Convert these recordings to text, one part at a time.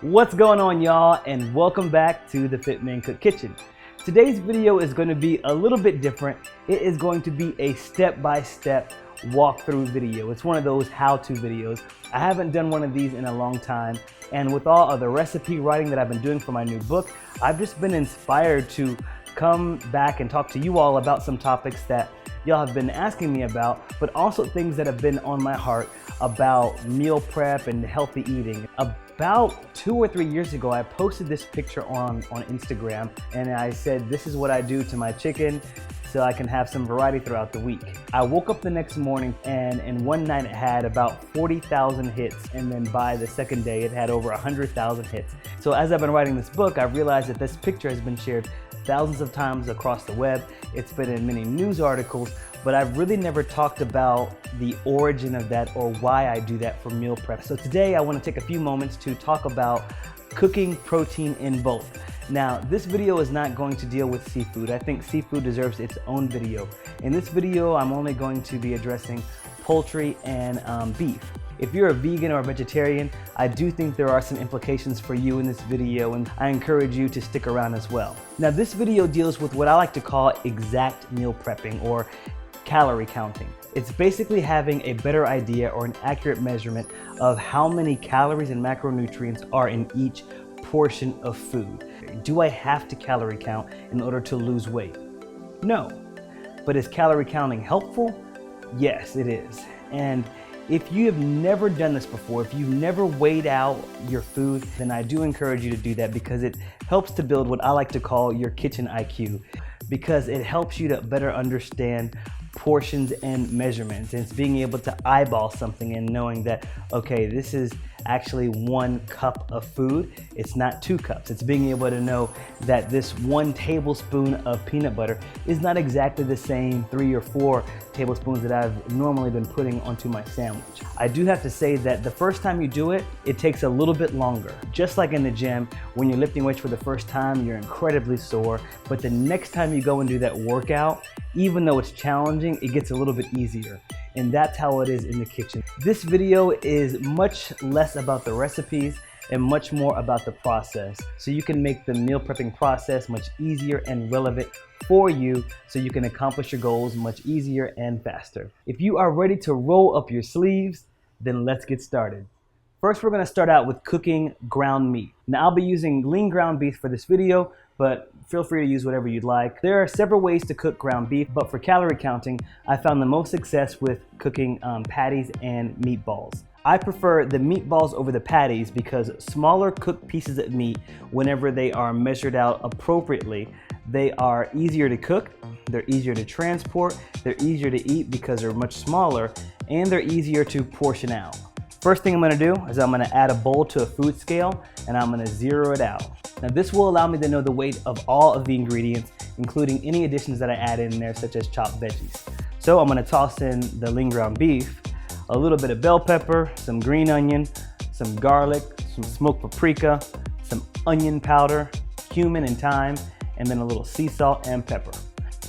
What's going on, y'all, and welcome back to the FitMenCook kitchen. Today's video is going to be a little bit different. It is going to be a step-by-step walkthrough video. It's one of those how-to videos. I haven't done one of these in a long time, and with all of the recipe writing that I've been doing for my new book, I've just been inspired to come back and talk to you all about some topics that y'all have been asking me about, but also things that have been on my heart about meal prep and healthy eating. About 2 or 3 years ago, I posted this picture on Instagram, and I said, this is what I do to my chicken so I can have some variety throughout the week. I woke up the next morning and in one night it had about 40,000 hits, and then by the second day it had over 100,000 hits. So as I've been writing this book, I've realized that this picture has been shared thousands of times across the web. It's been in many news articles, but I've really never talked about the origin of that or why I do that for meal prep. So today I want to take a few moments to talk about cooking protein in bulk. Now, this video is not going to deal with seafood. I think seafood deserves its own video. In this video, I'm only going to be addressing poultry and beef. If you're a vegan or a vegetarian, I do think there are some implications for you in this video, and I encourage you to stick around as well. Now, this video deals with what I like to call exact meal prepping or calorie counting. It's basically having a better idea or an accurate measurement of how many calories and macronutrients are in each portion of food. Do I have to calorie count in order to lose weight? No. But is calorie counting helpful? Yes, it is. And if you have never done this before, if you've never weighed out your food, then I do encourage you to do that because it helps to build what I like to call your kitchen IQ, because it helps you to better understand portions and measurements. And it's being able to eyeball something and knowing that, okay, this is actually 1 cup of food. It's not 2 cups. It's being able to know that this 1 tablespoon of peanut butter is not exactly the same 3 or 4 tablespoons that I've normally been putting onto my sandwich. I do have to say that the first time you do it, it takes a little bit longer. Just like in the gym, when you're lifting weights for the first time, you're incredibly sore, but the next time you go and do that workout, even though it's challenging, it gets a little bit easier. And that's how it is in the kitchen. This video is much less about the recipes and much more about the process. So you can make the meal prepping process much easier and relevant for you so you can accomplish your goals much easier and faster. If you are ready to roll up your sleeves, then let's get started. First, we're gonna start out with cooking ground meat. Now, I'll be using lean ground beef for this video, but feel free to use whatever you'd like. There are several ways to cook ground beef, but for calorie counting, I found the most success with cooking patties and meatballs. I prefer the meatballs over the patties because smaller cooked pieces of meat, whenever they are measured out appropriately, they are easier to cook, they're easier to transport, they're easier to eat because they're much smaller, and they're easier to portion out. First thing I'm gonna do is I'm gonna add a bowl to a food scale and I'm gonna zero it out. Now, this will allow me to know the weight of all of the ingredients, including any additions that I add in there, such as chopped veggies. So I'm gonna toss in the lean ground beef, a little bit of bell pepper, some green onion, some garlic, some smoked paprika, some onion powder, cumin and thyme, and then a little sea salt and pepper.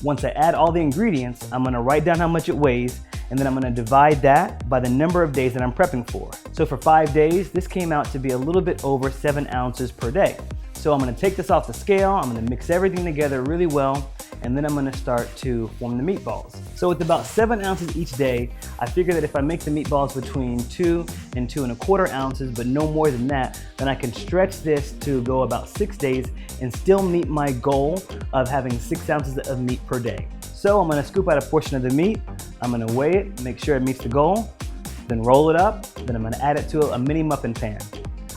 Once I add all the ingredients, I'm gonna write down how much it weighs, and then I'm gonna divide that by the number of days that I'm prepping for. So for 5 days, this came out to be a little bit over 7 ounces per day. So I'm gonna take this off the scale, I'm gonna mix everything together really well, and then I'm gonna start to form the meatballs. So with about 7 ounces each day, I figure that if I make the meatballs between 2 and 2¼ ounces, but no more than that, then I can stretch this to go about 6 days and still meet my goal of having 6 ounces of meat per day. So I'm gonna scoop out a portion of the meat, I'm gonna weigh it, make sure it meets the goal, then roll it up, then I'm gonna add it to a mini muffin pan.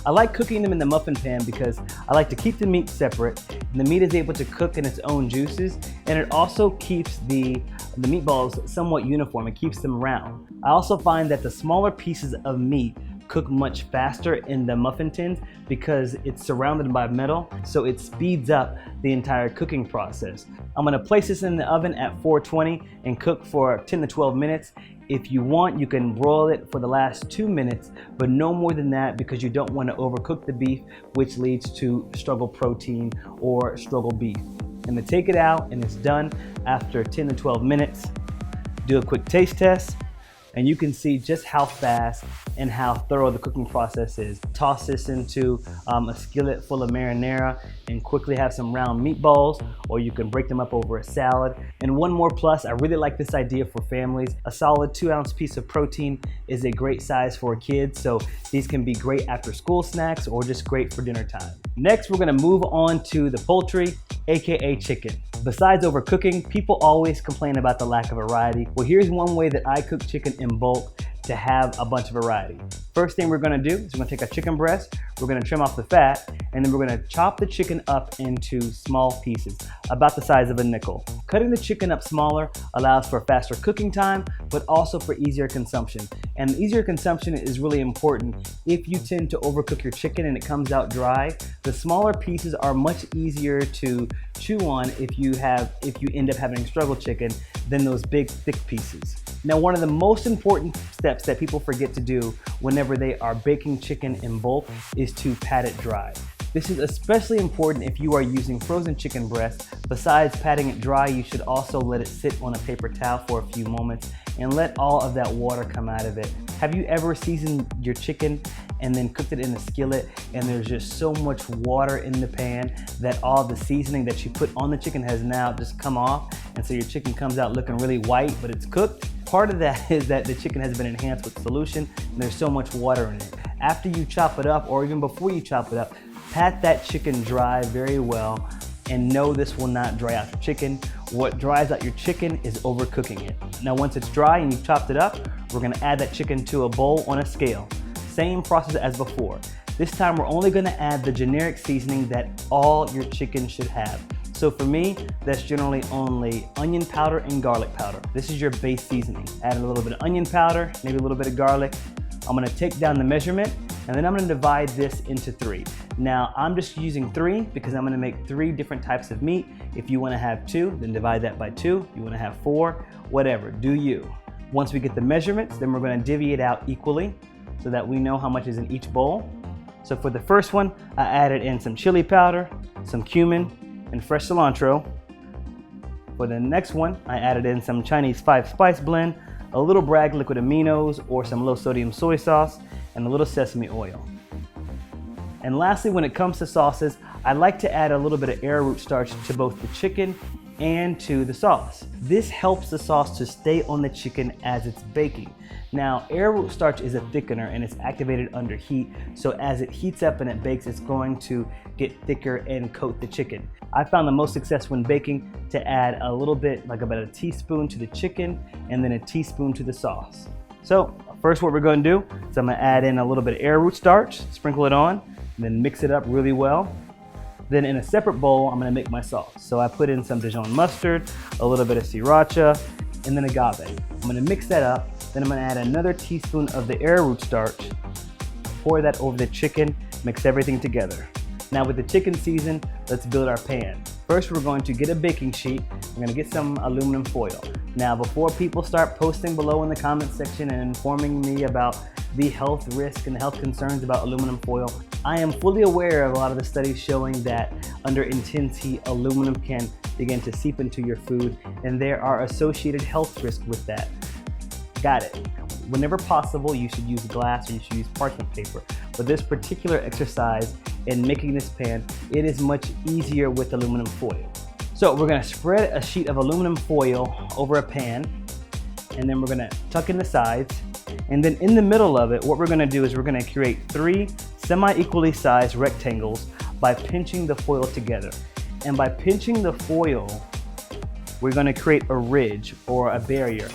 I like cooking them in the muffin pan because I like to keep the meat separate, and the meat is able to cook in its own juices, and it also keeps the meatballs somewhat uniform, it keeps them round. I also find that the smaller pieces of meat cook much faster in the muffin tins because it's surrounded by metal, so it speeds up the entire cooking process. I'm gonna place this in the oven at 420 and cook for 10 to 12 minutes. If you want, you can broil it for the last 2 minutes, but no more than that because you don't want to overcook the beef, which leads to struggle protein or struggle beef. I'm gonna take it out and it's done after 10 to 12 minutes. Do a quick taste test. and you can see just how fast and how thorough the cooking process is. Toss this into a skillet full of marinara and quickly have some round meatballs, or you can break them up over a salad. And one more plus, I really like this idea for families. A solid 2-ounce piece of protein is a great size for kids, so these can be great after school snacks or just great for dinner time. Next, we're gonna move on to the poultry, aka chicken. Besides overcooking, people always complain about the lack of variety. Well, here's one way that I cook chicken in bulk to have a bunch of variety. First thing we're gonna do is we're gonna take a chicken breast, we're gonna trim off the fat, and then we're gonna chop the chicken up into small pieces, about the size of a nickel. Cutting the chicken up smaller allows for faster cooking time, but also for easier consumption. And easier consumption is really important. If you tend to overcook your chicken and it comes out dry, the smaller pieces are much easier to chew on if you end up having struggle chicken than those big, thick pieces. Now, one of the most important steps that people forget to do whenever they are baking chicken in bulk is to pat it dry. This is especially important if you are using frozen chicken breast. Besides patting it dry, you should also let it sit on a paper towel for a few moments and let all of that water come out of it. Have you ever seasoned your chicken and then cooked it in a skillet and there's just so much water in the pan that all the seasoning that you put on the chicken has now just come off, and so your chicken comes out looking really white, but it's cooked? Part of that is that the chicken has been enhanced with solution and there's so much water in it. After you chop it up, or even before you chop it up, pat that chicken dry very well, and know this will not dry out your chicken. What dries out your chicken is overcooking it. Now, once it's dry and you've chopped it up, we're gonna add that chicken to a bowl on a scale. Same process as before. This time we're only gonna add the generic seasoning that all your chicken should have. So for me, that's generally only onion powder and garlic powder. This is your base seasoning. Add a little bit of onion powder, maybe a little bit of garlic. I'm gonna take down the measurement, and then I'm gonna divide this into 3. Now, I'm just using 3 because I'm gonna make 3 different types of meat. If you wanna have 2, then divide that by 2. If you wanna have 4, whatever, do you. Once we get the measurements, then we're gonna divvy it out equally so that we know how much is in each bowl. So for the first one, I added in some chili powder, some cumin, and fresh cilantro. For the next one, I added in some Chinese 5-spice blend, a little Bragg liquid aminos or some low sodium soy sauce, and a little sesame oil. And lastly, when it comes to sauces, I like to add a little bit of arrowroot starch to both the chicken and to the sauce. This helps the sauce to stay on the chicken as it's baking. Now, arrowroot starch is a thickener and it's activated under heat, so as it heats up and it bakes, it's going to get thicker and coat the chicken. I found the most success when baking to add a little bit, like about a teaspoon to the chicken and then a teaspoon to the sauce. So first what we're going to do is I'm going to add in a little bit of arrowroot starch, sprinkle it on, and then mix it up really well. Then in a separate bowl, I'm gonna make my sauce. So I put in some Dijon mustard, a little bit of sriracha, and then agave. I'm gonna mix that up. Then I'm gonna add another teaspoon of the arrowroot starch, pour that over the chicken, mix everything together. Now with the chicken seasoned, let's build our pan. First, we're going to get a baking sheet. We're gonna get some aluminum foil. Now, before people start posting below in the comment section and informing me about the health risk and the health concerns about aluminum foil, I am fully aware of a lot of the studies showing that under intense heat, aluminum can begin to seep into your food, and there are associated health risks with that. Got it. Whenever possible, you should use glass or you should use parchment paper. For this particular exercise in making this pan, it is much easier with aluminum foil. So we're gonna spread a sheet of aluminum foil over a pan, and then we're gonna tuck in the sides. And then in the middle of it, what we're gonna do is we're gonna create 3 semi-equally sized rectangles by pinching the foil together. And by pinching the foil, we're gonna create a ridge or a barrier.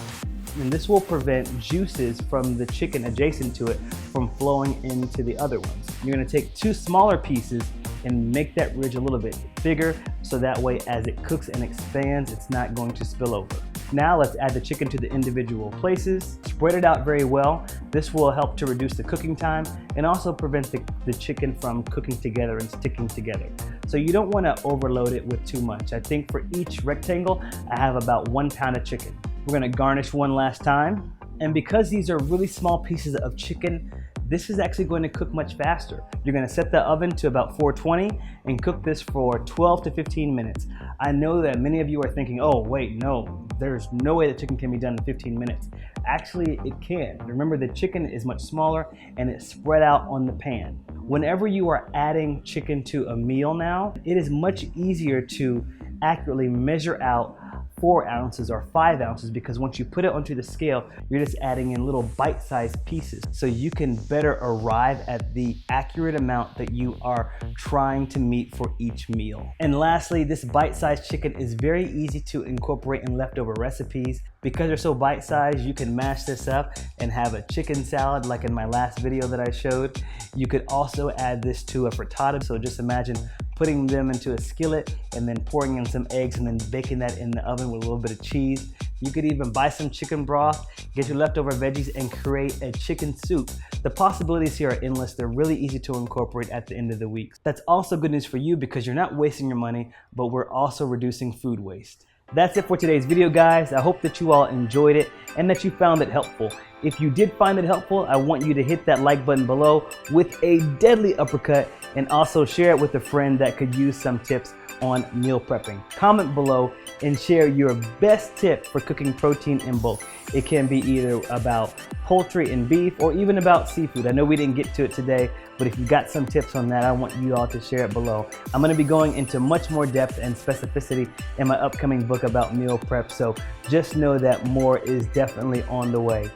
And this will prevent juices from the chicken adjacent to it from flowing into the other ones. You're gonna take 2 smaller pieces and make that ridge a little bit bigger, so that way as it cooks and expands, it's not going to spill over. Now let's add the chicken to the individual places. Spread it out very well. This will help to reduce the cooking time and also prevent the chicken from cooking together and sticking together. So you don't want to overload it with too much. I think for each rectangle, I have about 1 pound of chicken. We're going to garnish one last time, And because these are really small pieces of chicken, this is actually going to cook much faster. You're going to set the oven to about 420 and cook this for 12 to 15 minutes. I know that many of you are thinking, oh wait, no, there's no way that chicken can be done in 15 minutes. Actually, it can. Remember, the chicken is much smaller and it's spread out on the pan. Whenever you are adding chicken to a meal now, it is much easier to accurately measure out 4 ounces or 5 ounces, because once you put it onto the scale, you're just adding in little bite-sized pieces. So you can better arrive at the accurate amount that you are trying to meet for each meal. And lastly, this bite-sized chicken is very easy to incorporate in leftover recipes. Because they're so bite-sized, you can mash this up and have a chicken salad like in my last video that I showed. You could also add this to a frittata. So just imagine putting them into a skillet and then pouring in some eggs and then baking that in the oven with a little bit of cheese. You could even buy some chicken broth, get your leftover veggies, and create a chicken soup. The possibilities here are endless. They're really easy to incorporate at the end of the week. That's also good news for you because you're not wasting your money, but we're also reducing food waste. That's it for today's video, guys. I hope that you all enjoyed it and that you found it helpful. If you did find it helpful, I want you to hit that like button below with a deadly uppercut, and also share it with a friend that could use some tips on meal prepping. Comment below and share your best tip for cooking protein in bulk. It can be either about poultry and beef or even about seafood. I know we didn't get to it today, but if you got some tips on that, I want you all to share it below. I'm gonna be going into much more depth and specificity in my upcoming book about meal prep, so just know that more is definitely on the way.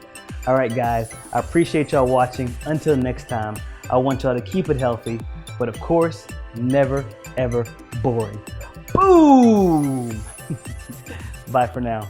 All right, guys, I appreciate y'all watching. Until next time, I want y'all to keep it healthy, but of course, never, ever boring. Boom! Bye for now.